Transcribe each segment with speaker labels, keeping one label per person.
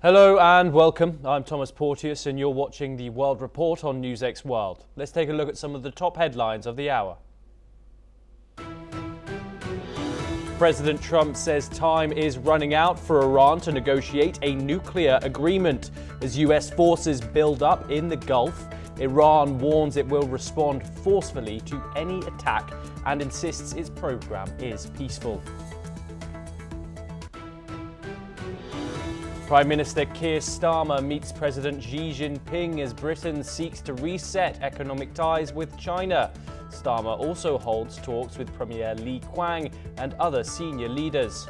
Speaker 1: Hello and welcome. I'm Thomas Porteous and you're watching the World Report on NewsX World. Let's take a look at some of the top headlines of the hour. President Trump says time is running out for Iran to negotiate a nuclear agreement. As US forces build up in the Gulf, Iran warns it will respond forcefully to any attack and insists its program is peaceful. Prime Minister Keir Starmer meets President Xi Jinping as Britain seeks to reset economic ties with China. Starmer also holds talks with Premier Li Qiang and other senior leaders.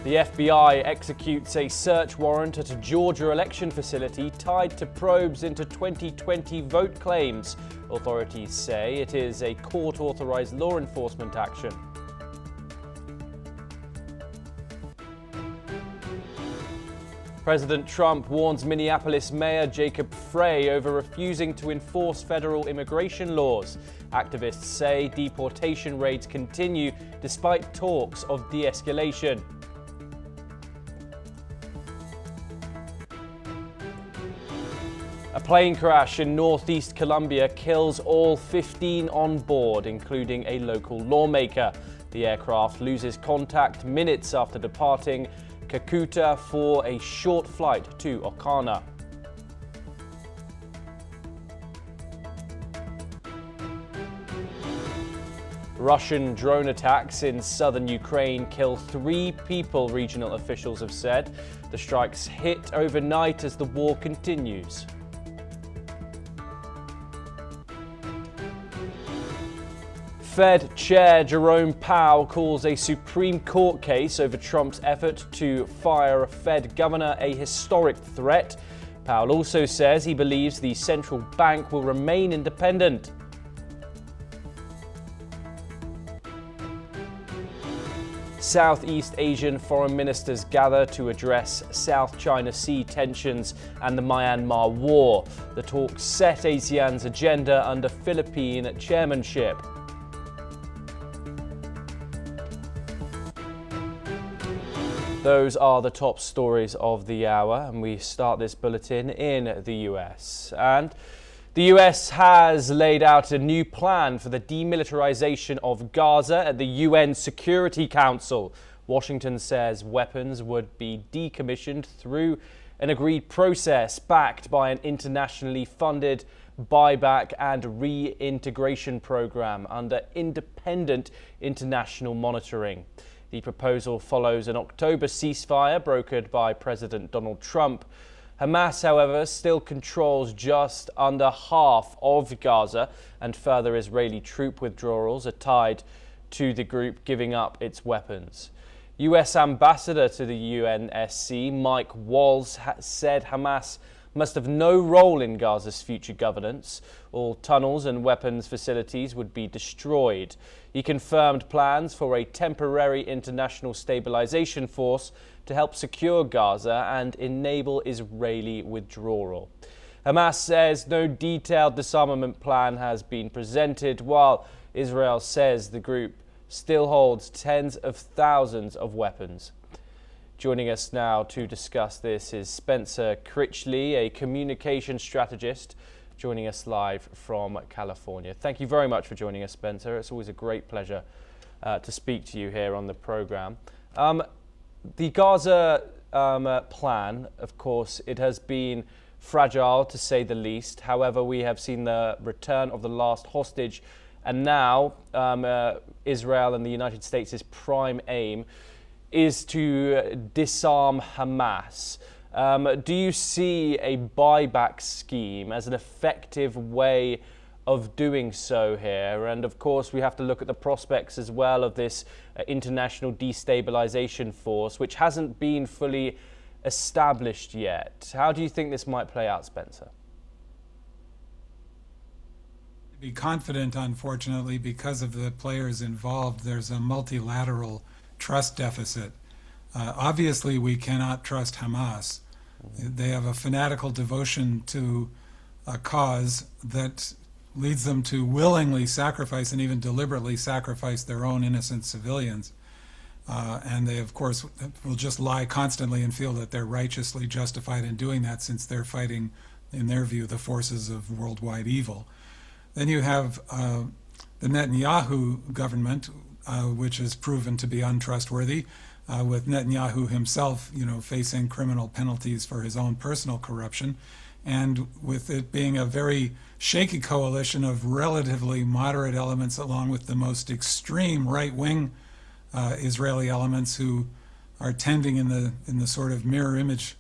Speaker 1: The FBI executes a search warrant at a Georgia election facility tied to probes into 2020 vote claims. Authorities say it is a court-authorized law enforcement action. President Trump warns Minneapolis Mayor Jacob Frey over refusing to enforce federal immigration laws. Activists say deportation raids continue despite talks of de-escalation. A plane crash in northeast Colombia kills all 15 on board, including a local lawmaker. The aircraft loses contact minutes after departing Cucuta for a short flight to Ocana. Russian drone attacks in southern Ukraine kill 3 people, regional officials have said. The strikes hit overnight as the war continues. Fed Chair Jerome Powell calls a Supreme Court case over Trump's effort to fire a Fed governor a historic threat. Powell also says he believes the central bank will remain independent. Southeast Asian foreign ministers gather to address South China Sea tensions and the Myanmar war. The talks set ASEAN's agenda under Philippine chairmanship. Those are the top stories of the hour, and we start this bulletin in the US. And the US has laid out a new plan for the demilitarization of Gaza at the UN Security Council. Washington says weapons would be decommissioned through an agreed process backed by an internationally funded buyback and reintegration program under independent international monitoring. The proposal follows an October ceasefire brokered by President Donald Trump. Hamas, however, still controls just under half of Gaza, and further Israeli troop withdrawals are tied to the group giving up its weapons. US Ambassador to the UNSC, Mike Walls, said Hamas must have no role in Gaza's future governance. All tunnels and weapons facilities would be destroyed. He confirmed plans for a temporary international stabilization force to help secure Gaza and enable Israeli withdrawal. Hamas says no detailed disarmament plan has been presented, while Israel says the group still holds tens of thousands of weapons. Joining us now to discuss this is Spencer Critchley, a communication strategist, joining us live from California. Thank you very much for joining us, Spencer. It's always a great pleasure to speak to you here on the program. The Gaza plan, of course, it has been fragile to say the least. However, we have seen the return of the last hostage, and now Israel and the United States' prime aim is to disarm Hamas. Do you see a buyback scheme as an effective way of doing so here? And of course, we have to look at the prospects as well of this international destabilization force, which hasn't been fully established yet. How do you think this might play out, Spencer?
Speaker 2: To be confident, unfortunately, because of the players involved, there's a multilateral trust deficit. Obviously, we cannot trust Hamas. They have a fanatical devotion to a cause that leads them to willingly sacrifice and even deliberately sacrifice their own innocent civilians. And they, of course, will just lie constantly and feel that they're righteously justified in doing that since they're fighting, in their view, the forces of worldwide evil. Then you have the Netanyahu government, which has proven to be untrustworthy, with Netanyahu himself, facing criminal penalties for his own personal corruption, and with it being a very shaky coalition of relatively moderate elements, along with the most extreme right-wing Israeli elements who are tending in the sort of mirror image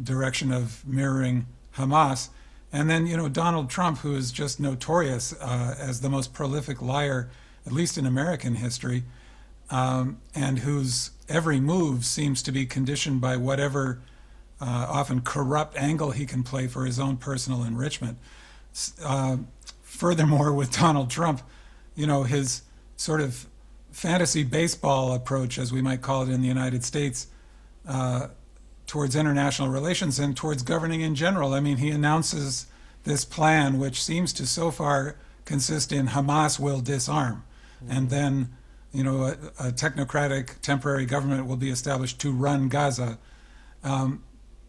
Speaker 2: direction of mirroring Hamas. And then, Donald Trump, who is just notorious as the most prolific liar, at least in American history, and whose every move seems to be conditioned by whatever often corrupt angle he can play for his own personal enrichment. Furthermore, with Donald Trump, his sort of fantasy baseball approach, as we might call it in the United States, towards international relations and towards governing in general. I mean, he announces this plan, which seems to so far consist in Hamas will disarm, and then, a technocratic temporary government will be established to run Gaza.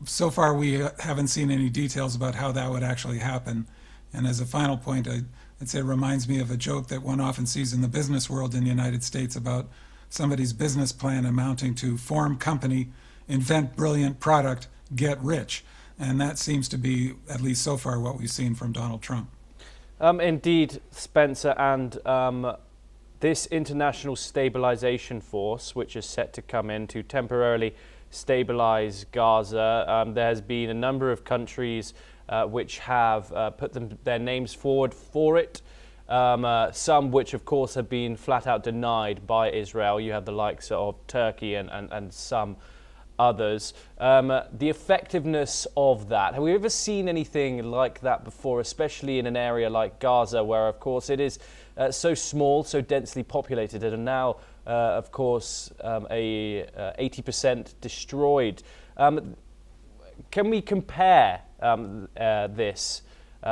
Speaker 2: So far, we haven't seen any details about how that would actually happen. And as a final point, I'd say it reminds me of a joke that one often sees in the business world in the United States about somebody's business plan amounting to form company, invent brilliant product, get rich. And that seems to be, at least so far, what we've seen from Donald Trump.
Speaker 1: Indeed, Spencer, and this international stabilization force, which is set to come in to temporarily stabilize Gaza, there has been a number of countries which have put their names forward for it. Some which, of course, have been flat out denied by Israel. You have the likes of Turkey and some others. The effectiveness of that, have we ever seen anything like that before, especially in an area like Gaza, where, of course, it is so small, so densely populated, and now, of course, 80% destroyed. Can we compare this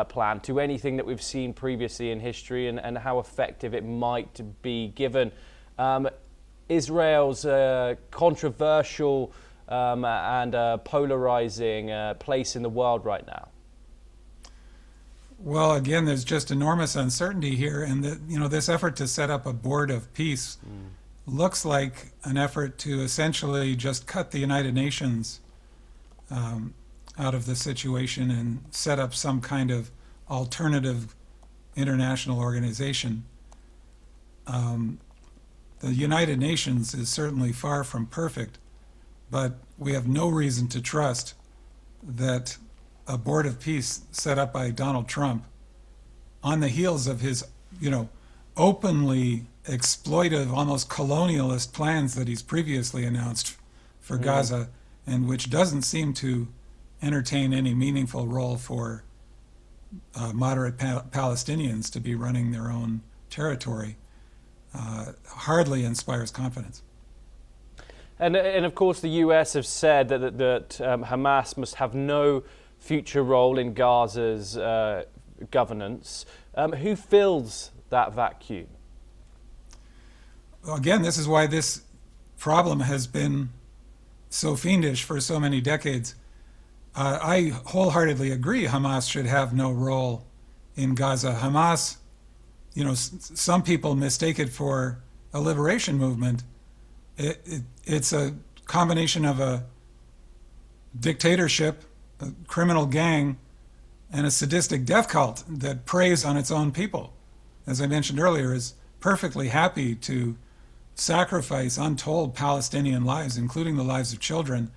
Speaker 1: plan to anything that we've seen previously in history, and how effective it might be given Israel's controversial and polarizing place in the world right now?
Speaker 2: Well, again, there's just enormous uncertainty here, and this effort to set up a board of peace looks like an effort to essentially just cut the United Nations out of the situation and set up some kind of alternative international organization. The United Nations is certainly far from perfect, but we have no reason to trust that a board of peace set up by Donald Trump, on the heels of his, openly exploitive, almost colonialist plans that he's previously announced for Gaza, and which doesn't seem to entertain any meaningful role for moderate Palestinians to be running their own territory, hardly inspires confidence.
Speaker 1: And of course, the US have said that Hamas must have no future role in Gaza's governance. Who fills that vacuum?
Speaker 2: Well, again, this is why this problem has been so fiendish for so many decades. I wholeheartedly agree Hamas should have no role in Gaza. Hamas, some people mistake it for a liberation movement. It's a combination of a dictatorship, a criminal gang, and a sadistic death cult that preys on its own people. As I mentioned earlier, is perfectly happy to sacrifice untold Palestinian lives, including the lives of children,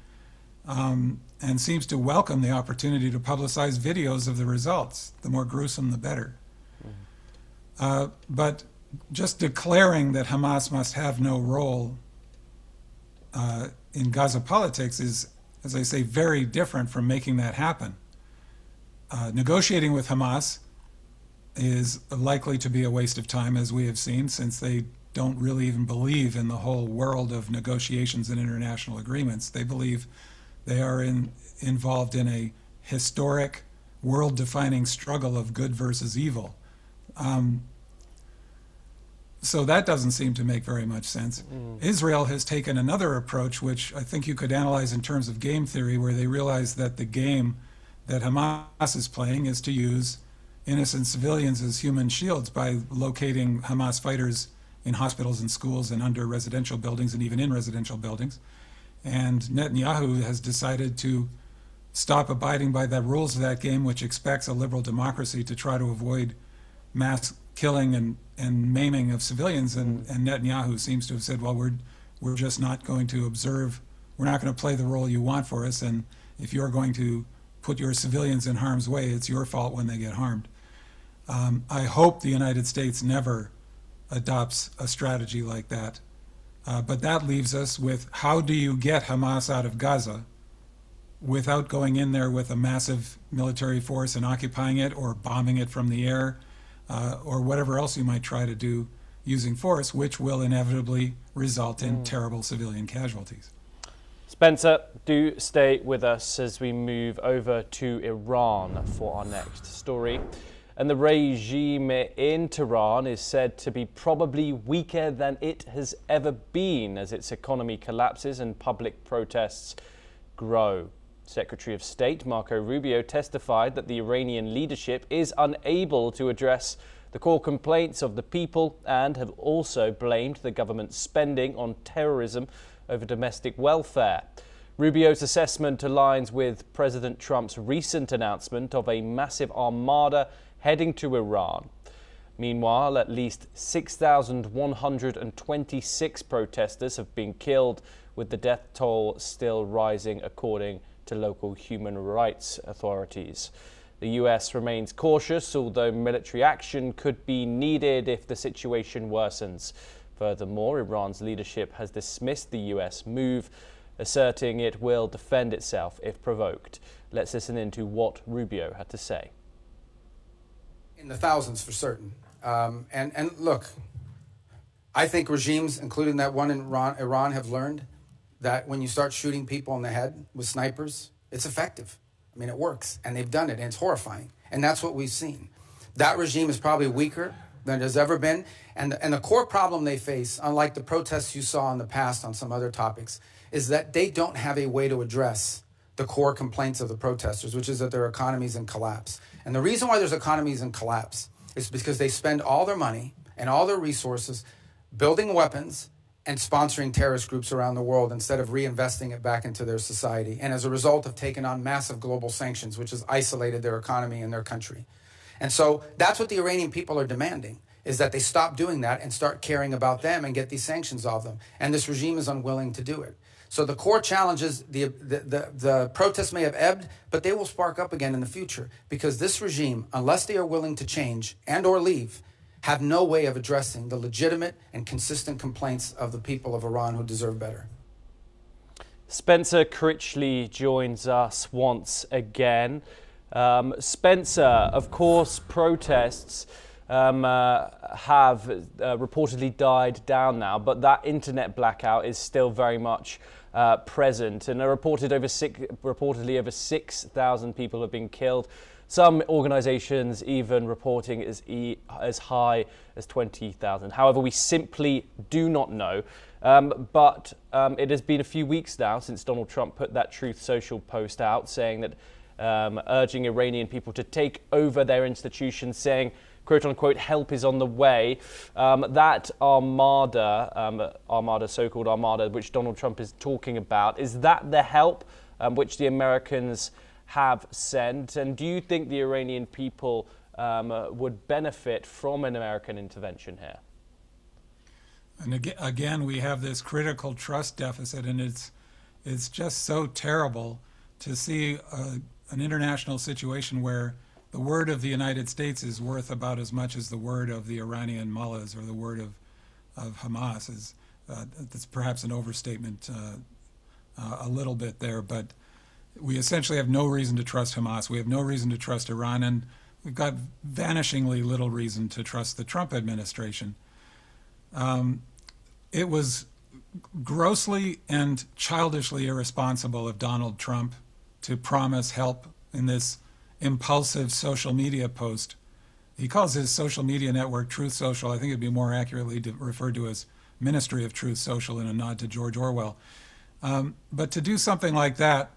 Speaker 2: and seems to welcome the opportunity to publicize videos of the results. The more gruesome, the better. But just declaring that Hamas must have no role in Gaza politics is, as I say, very different from making that happen. Negotiating with Hamas is likely to be a waste of time, as we have seen, since they don't really even believe in the whole world of negotiations and international agreements. They believe they are involved in a historic world-defining struggle of good versus evil. So that doesn't seem to make very much sense. Israel has taken another approach, which I think you could analyze in terms of game theory, where they realize that the game that Hamas is playing is to use innocent civilians as human shields by locating Hamas fighters in hospitals and schools and under residential buildings and even in residential buildings. And Netanyahu has decided to stop abiding by the rules of that game, which expects a liberal democracy to try to avoid mass killing and maiming of civilians. And Netanyahu seems to have said, well, we're just not going to observe, we're not going to play the role you want for us, and if you're going to put your civilians in harm's way, it's your fault when they get harmed. I hope the United States never adopts a strategy like that. But that leaves us with, how do you get Hamas out of Gaza without going in there with a massive military force and occupying it or bombing it from the air, or whatever else you might try to do using force, which will inevitably result in terrible civilian casualties.
Speaker 1: Spencer, do stay with us as we move over to Iran for our next story. And the regime in Tehran is said to be probably weaker than it has ever been as its economy collapses and public protests grow. Secretary of State Marco Rubio testified that the Iranian leadership is unable to address the core complaints of the people and have also blamed the government's spending on terrorism over domestic welfare. Rubio's assessment aligns with President Trump's recent announcement of a massive armada heading to Iran. Meanwhile, at least 6,126 protesters have been killed, with the death toll still rising according to local human rights authorities. The US remains cautious, although military action could be needed if the situation worsens. Furthermore, Iran's leadership has dismissed the US move, asserting it will defend itself if provoked. Let's listen into what Rubio had to say.
Speaker 3: In the thousands for certain. And look, I think regimes, including that one in Iran, have learned that when you start shooting people in the head with snipers, it's effective. I mean, it works, and they've done it, and it's horrifying. And that's what we've seen. That regime is probably weaker than it has ever been. And the core problem they face, unlike the protests you saw in the past on some other topics, is that they don't have a way to address the core complaints of the protesters, which is that their economy is in collapse. And the reason why there's economies in collapse is because they spend all their money and all their resources building weapons and sponsoring terrorist groups around the world instead of reinvesting it back into their society. And as a result, have taken on massive global sanctions, which has isolated their economy and their country. And so that's what the Iranian people are demanding, is that they stop doing that and start caring about them and get these sanctions off them. And this regime is unwilling to do it. So the core challenge is the protests may have ebbed, but they will spark up again in the future, because this regime, unless they are willing to change and or leave, have no way of addressing the legitimate and consistent complaints of the people of Iran who deserve better.
Speaker 1: Spencer Critchley joins us once again. Spencer, of course, protests have reportedly died down now, but that internet blackout is still very much present, and reportedly over 6,000 people have been killed. Some organizations even reporting as high as 20,000. However, we simply do not know. But it has been a few weeks now since Donald Trump put that Truth Social post out saying that urging Iranian people to take over their institutions, saying, quote unquote, help is on the way. That armada, so-called armada, which Donald Trump is talking about, is that the help which the Americans have sent? And do you think the Iranian people would benefit from an American intervention here?
Speaker 2: And again, we have this critical trust deficit, and it's just so terrible to see an international situation where the word of the United States is worth about as much as the word of the Iranian mullahs or the word of Hamas. That's perhaps an overstatement a little bit there, but we essentially have no reason to trust Hamas. We have no reason to trust Iran, and we've got vanishingly little reason to trust the Trump administration. It was grossly and childishly irresponsible of Donald Trump to promise help in this impulsive social media post. He calls his social media network Truth Social. I think it'd be more accurately referred to as Ministry of Truth Social, in a nod to George Orwell. But to do something like that,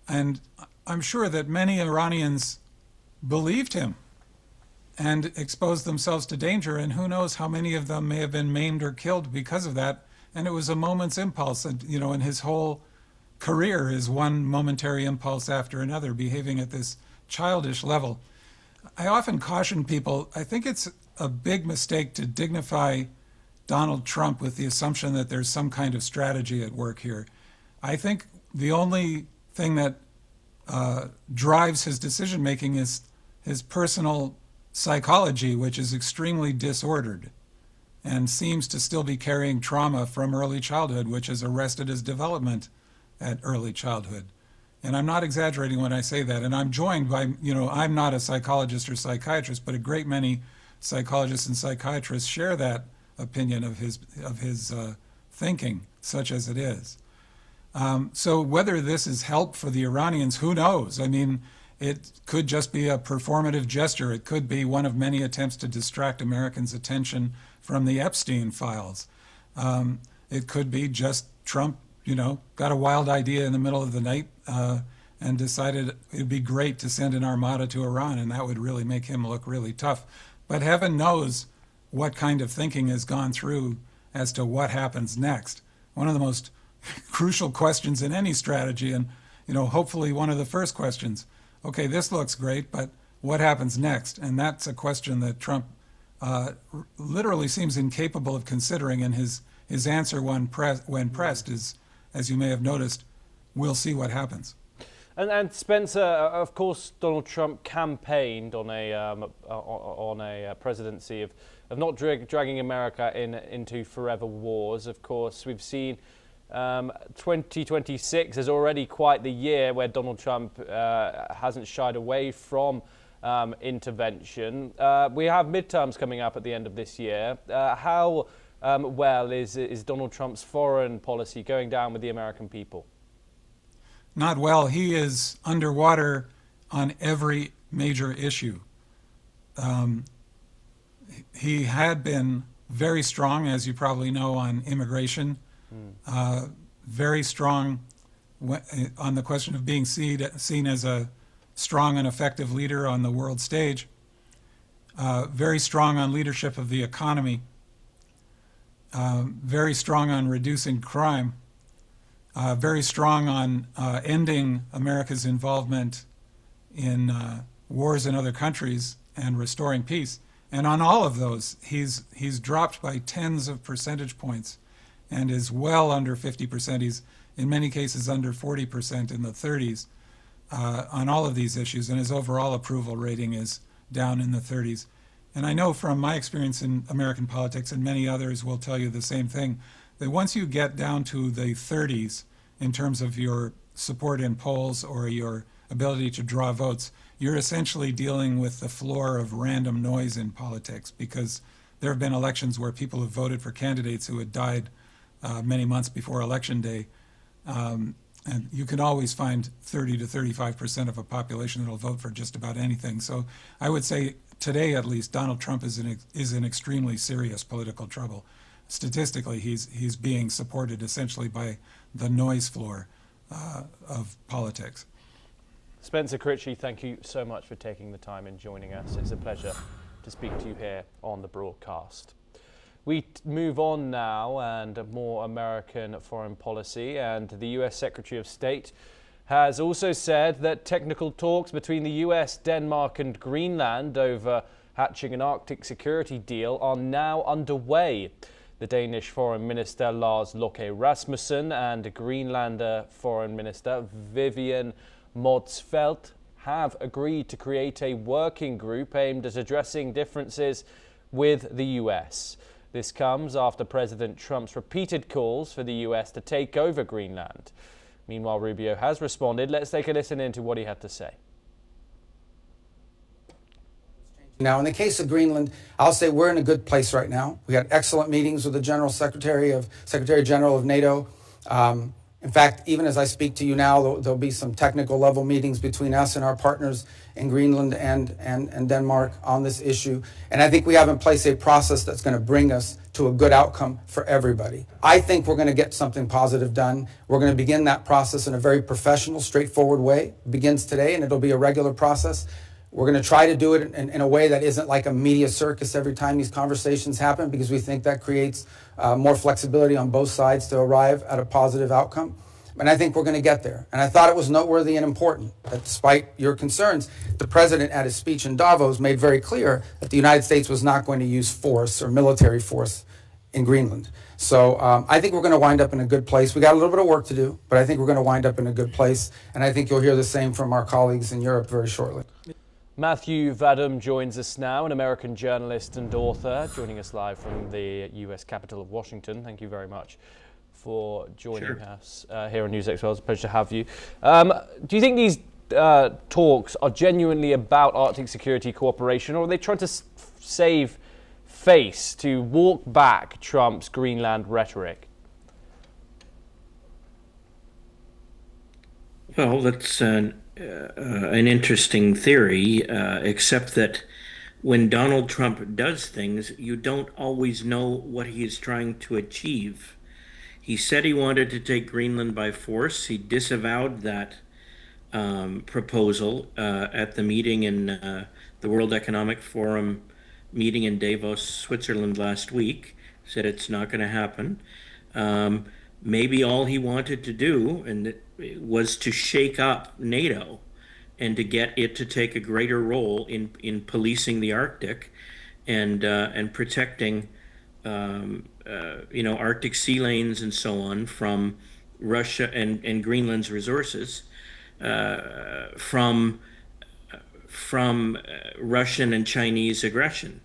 Speaker 2: and I'm sure that many Iranians believed him and exposed themselves to danger, and who knows how many of them may have been maimed or killed because of that. And it was a moment's impulse, and and his whole career is one momentary impulse after another, behaving at this childish level. I often caution people, I think it's a big mistake to dignify Donald Trump with the assumption that there's some kind of strategy at work here. I think the only thing that drives his decision-making is his personal psychology, which is extremely disordered and seems to still be carrying trauma from early childhood, which has arrested his development at early childhood. And I'm not exaggerating when I say that. And I'm joined by, I'm not a psychologist or psychiatrist, but a great many psychologists and psychiatrists share that opinion of his thinking, such as it is. So whether this is help for the Iranians, who knows? I mean, it could just be a performative gesture. It could be one of many attempts to distract Americans' attention from the Epstein files. It could be just Trump, got a wild idea in the middle of the night and decided it'd be great to send an armada to Iran, and that would really make him look really tough. But heaven knows what kind of thinking has gone through as to what happens next. One of the most crucial questions in any strategy, and hopefully one of the first questions. Okay, this looks great, but what happens next? And that's a question that Trump literally seems incapable of considering, and his answer when pressed is, as you may have noticed, we'll see what happens.
Speaker 1: And Spencer, of course, Donald Trump campaigned on a presidency of not dragging America into forever wars. Of course, we've seen 2026 is already quite the year where Donald Trump hasn't shied away from intervention. We have midterms coming up at the end of this year. How well is Donald Trump's foreign policy going down with the American people?
Speaker 2: Not well. He is underwater on every major issue. He had been very strong, as you probably know, on immigration, very strong on the question of being seen as a strong and effective leader on the world stage, very strong on leadership of the economy, very strong on reducing crime, very strong on ending America's involvement in wars in other countries and restoring peace. And on all of those, he's dropped by tens of percentage points and is well under 50%. He's in many cases under 40%, in the 30s on all of these issues, and his overall approval rating is down in the 30s. And I know from my experience in American politics, and many others will tell you the same thing, that once you get down to the 30s in terms of your support in polls or your ability to draw votes, you're essentially dealing with the floor of random noise in politics, because there have been elections where people have voted for candidates who had died many months before election day. And you can always find 30 to 35% of a population that will vote for just about anything. So I would say today, at least, Donald Trump is in extremely serious political trouble. Statistically, he's being supported essentially by the noise floor of politics.
Speaker 1: Spencer Critchley, thank you so much for taking the time and joining us. It's a pleasure to speak to you here on the broadcast. We move on now, and more American foreign policy, and the US Secretary of State has also said that technical talks between the US, Denmark and Greenland over hatching an Arctic security deal are now underway. The Danish Foreign Minister Lars Løkke Rasmussen and Greenlander Foreign Minister Vivian Modsfeldt have agreed to create a working group aimed at addressing differences with the US. This comes after President Trump's repeated calls for the US to take over Greenland. Meanwhile, Rubio has responded. Let's take a listen into what he had to say.
Speaker 3: Now, in the case of Greenland, I'll say we're in a good place right now. We had excellent meetings with the Secretary General of NATO. In fact, even as I speak to you now, there'll be some technical level meetings between us and our partners in Greenland and Denmark on this issue. And I think we have in place a process that's going to bring us to a good outcome for everybody. I think we're going to get something positive done. We're going to begin that process in a very professional, straightforward way. It begins today, and it'll be a regular process. We're going to try to do it in a way that isn't like a media circus every time these conversations happen, because we think that creates more flexibility on both sides to arrive at a positive outcome. And I think we're going to get there. And I thought it was noteworthy and important that despite your concerns, the president at his speech in Davos made very clear that the United States was not going to use force or military force in Greenland. So I think we're going to wind up in a good place. We got a little bit of work to do, but I think we're going to wind up in a good place. And I think you'll hear the same from our colleagues in Europe very shortly.
Speaker 1: Matthew Vadum joins us now, an American journalist and author, joining us live from the US capital of Washington. Thank you very much for joining us here on NewsX World. It's a pleasure to have you. Do you think these talks are genuinely about Arctic security cooperation, or are they trying to save face, to walk back Trump's Greenland rhetoric?
Speaker 4: Well, that's an interesting theory, except that when Donald Trump does things, you don't always know what he is trying to achieve. He said he wanted to take Greenland by force. He disavowed that proposal at the meeting in the World Economic Forum meeting in Davos, Switzerland last week. Said it's not going to happen. Maybe all he wanted to do was to shake up NATO and to get it to take a greater role in policing the Arctic and protecting Arctic sea lanes and so on from Russia and Greenland's resources from Russian and Chinese aggression.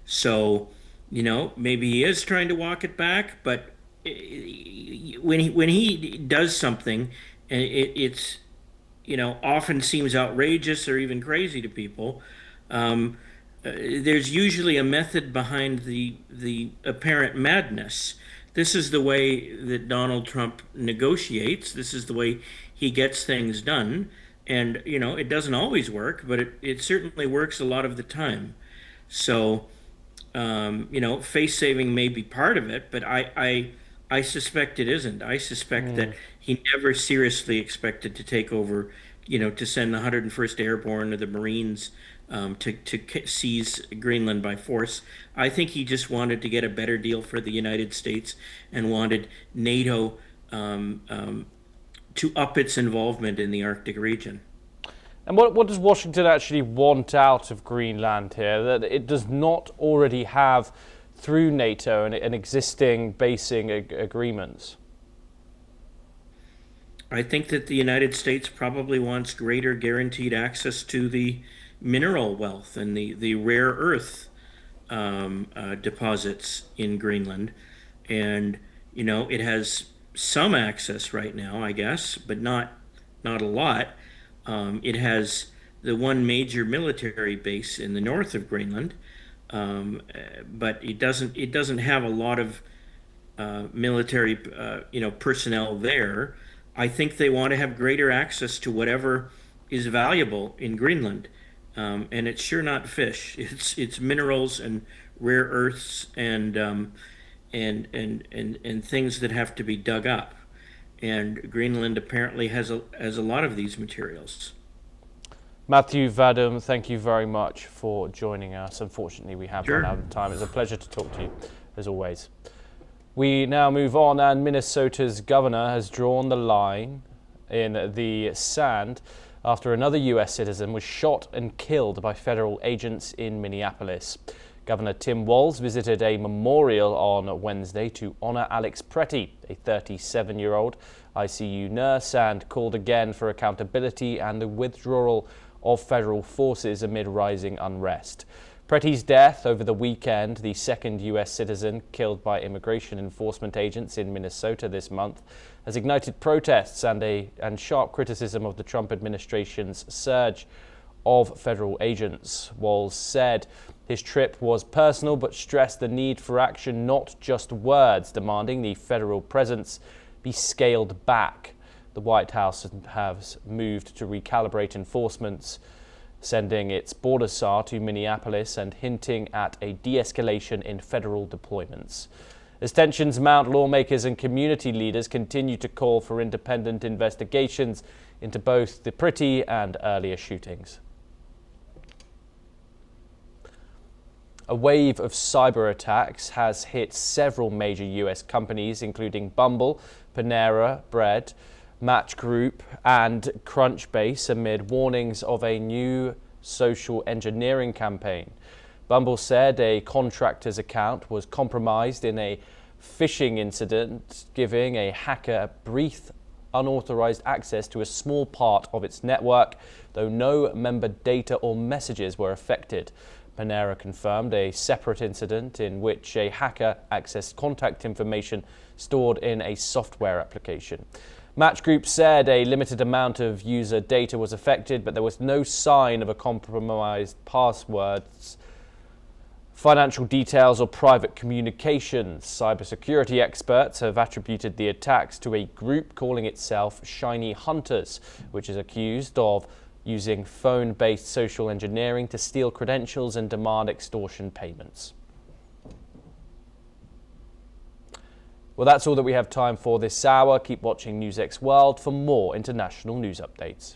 Speaker 4: So, maybe he is trying to walk it back, but when he does something, it's often seems outrageous or even crazy to people. There's usually a method behind the apparent madness. This is the way that Donald Trump negotiates. This is the way he gets things done. And, it doesn't always work, but it certainly works a lot of the time. So, face saving may be part of it, but I suspect it isn't. I suspect that he never seriously expected to take over, to send the 101st Airborne or the Marines to seize Greenland by force. I think he just wanted to get a better deal for the United States and wanted NATO to up its involvement in the Arctic region.
Speaker 1: And what does Washington actually want out of Greenland here, that it does not already have through NATO and existing basing agreements?
Speaker 4: I think that the United States probably wants greater guaranteed access to the mineral wealth and the rare earth deposits in Greenland. And, it has some access right now, I guess, but not a lot. It has the one major military base in the north of Greenland, but it doesn't have a lot of military personnel there. I think they want to have greater access to whatever is valuable in Greenland, and it's sure not fish. It's minerals and rare earths and things that have to be dug up. And Greenland apparently has a lot of these materials.
Speaker 1: Matthew Vadum, thank you very much for joining us. Unfortunately, we have run out of time. It's a pleasure to talk to you, as always. We now move on, and Minnesota's governor has drawn the line in the sand after another US citizen was shot and killed by federal agents in Minneapolis. Governor Tim Walz visited a memorial on Wednesday to honor Alex Pretty, a 37-year-old ICU nurse, and called again for accountability and the withdrawal of federal forces amid rising unrest. Pretty's death over the weekend, the second US citizen killed by immigration enforcement agents in Minnesota this month, has ignited protests and sharp criticism of the Trump administration's surge of federal agents. Walz said his trip was personal but stressed the need for action, not just words, demanding the federal presence be scaled back. The White House has moved to recalibrate enforcements, sending its border SAR to Minneapolis and hinting at a de-escalation in federal deployments. As tensions mount, lawmakers and community leaders continue to call for independent investigations into both the Pretty and earlier shootings. A wave of cyber attacks has hit several major US companies, including Bumble, Panera Bread, Match Group and Crunchbase, amid warnings of a new social engineering campaign. Bumble said a contractor's account was compromised in a phishing incident, giving a hacker brief unauthorized access to a small part of its network, though no member data or messages were affected. Panera confirmed a separate incident in which a hacker accessed contact information stored in a software application. Match Group said a limited amount of user data was affected, but there was no sign of a compromised passwords, financial details or private communications. Cybersecurity experts have attributed the attacks to a group calling itself Shiny Hunters, which is accused of using phone-based social engineering to steal credentials and demand extortion payments. Well, that's all that we have time for this hour. Keep watching NewsX World for more international news updates.